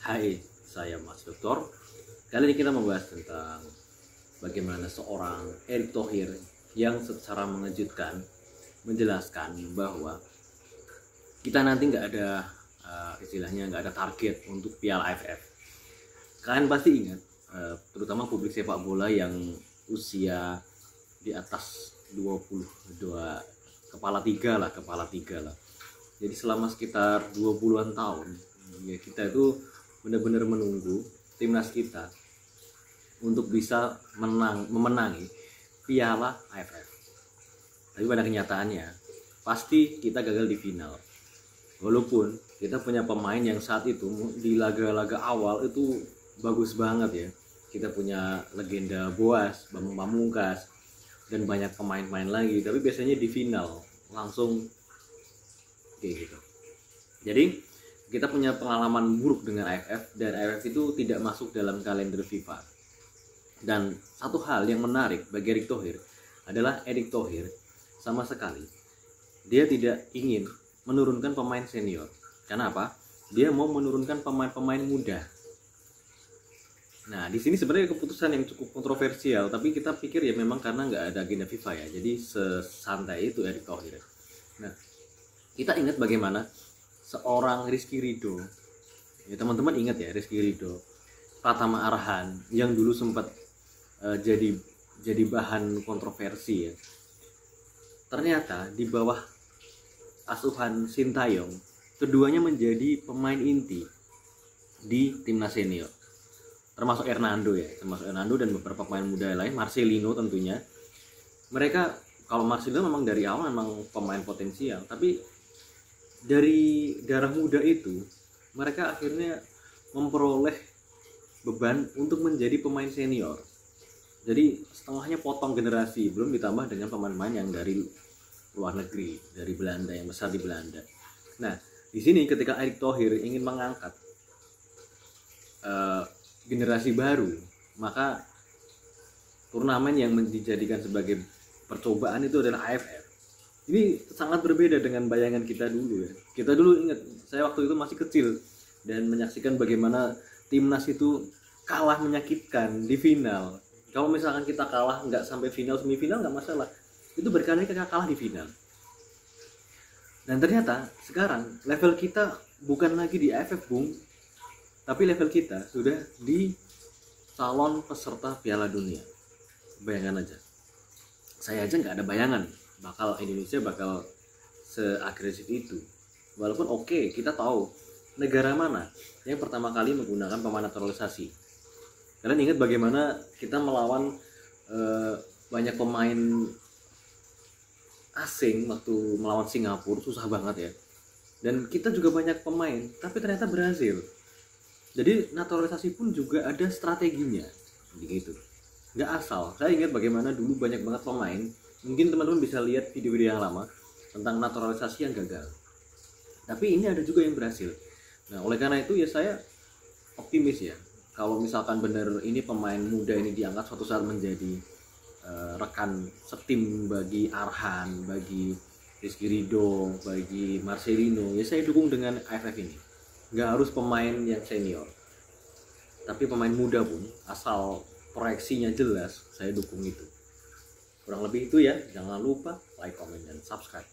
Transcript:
Hai, saya Mas Doktor. Kali ini kita membahas tentang bagaimana seorang Erick Thohir yang secara mengejutkan menjelaskan bahwa kita nanti nggak ada istilahnya nggak ada target untuk Piala AFF. Kalian pasti ingat, terutama publik sepak bola yang usia di atas 22 kepala tiga lah. Jadi selama sekitar 20-an tahun ya kita itu benar-benar menunggu timnas kita untuk bisa memenangi Piala AFF. Tapi pada kenyataannya pasti kita gagal di final. Walaupun kita punya pemain yang saat itu di laga-laga awal itu bagus banget ya. Kita punya legenda Boas, Bambang Pamungkas, dan banyak pemain-pemain lagi. Tapi biasanya di final langsung kayak gitu. Jadi kita punya pengalaman buruk dengan AFF, dan AFF itu tidak masuk dalam kalender FIFA. Dan satu hal yang menarik bagi Erick Thohir adalah Erick Thohir sama sekali dia tidak ingin menurunkan pemain senior. Karena apa? Dia mau menurunkan pemain-pemain muda. Nah, di sini sebenarnya keputusan yang cukup kontroversial, tapi kita pikir ya memang karena nggak ada agenda FIFA ya. Jadi sesantai itu Erick Thohir. Nah, kita ingat bagaimana seorang Rizky Ridho, ya teman-teman ingat ya Rizky Ridho, Pratama Arhan yang dulu sempat jadi bahan kontroversi ya. Ternyata di bawah asuhan Sintayong, keduanya menjadi pemain inti di timnas senior. Termasuk Hernando dan beberapa pemain muda lain, Marcelino tentunya. Mereka, kalau Marcelino memang dari awal memang pemain potensial, tapi dari darah muda itu mereka akhirnya memperoleh beban untuk menjadi pemain senior. Jadi setengahnya potong generasi, belum ditambah dengan pemain-pemain yang dari luar negeri, dari Belanda, yang besar di Belanda. Nah, di sini ketika Erick Thohir ingin mengangkat generasi baru, maka turnamen yang dijadikan sebagai percobaan itu adalah AFF. Ini sangat berbeda dengan bayangan kita dulu ya. Kita dulu ingat, saya waktu itu masih kecil dan menyaksikan bagaimana timnas itu kalah menyakitkan di final. Kalau misalkan kita kalah nggak sampai final, semifinal nggak masalah. Itu berkali-kali kita kalah di final. Dan ternyata sekarang level kita bukan lagi di AFF, Bung. Tapi level kita sudah di calon peserta Piala Dunia. Bayangkan aja. Saya aja nggak ada bayangan Indonesia bakal seagresif itu. Walaupun oke, kita tahu negara mana yang pertama kali menggunakan pemain naturalisasi. Kalian ingat bagaimana kita melawan banyak pemain asing waktu melawan Singapura, susah banget ya. Dan kita juga banyak pemain, tapi ternyata berhasil. Jadi naturalisasi pun juga ada strateginya, begitu. Nggak asal. Saya ingat bagaimana dulu banyak banget pemain. Mungkin teman-teman bisa lihat video-video yang lama tentang naturalisasi yang gagal. Tapi ini ada juga yang berhasil. Nah, oleh karena itu ya saya optimis ya. Kalau misalkan benar ini pemain muda ini diangkat suatu saat menjadi rekan setim bagi Arhan, bagi Rizky Ridho, bagi Marcelino, ya saya dukung dengan AFF ini. Nggak harus pemain yang senior, tapi pemain muda pun asal proyeksinya jelas, saya dukung itu. Kurang lebih itu ya, jangan lupa like, comment, dan subscribe.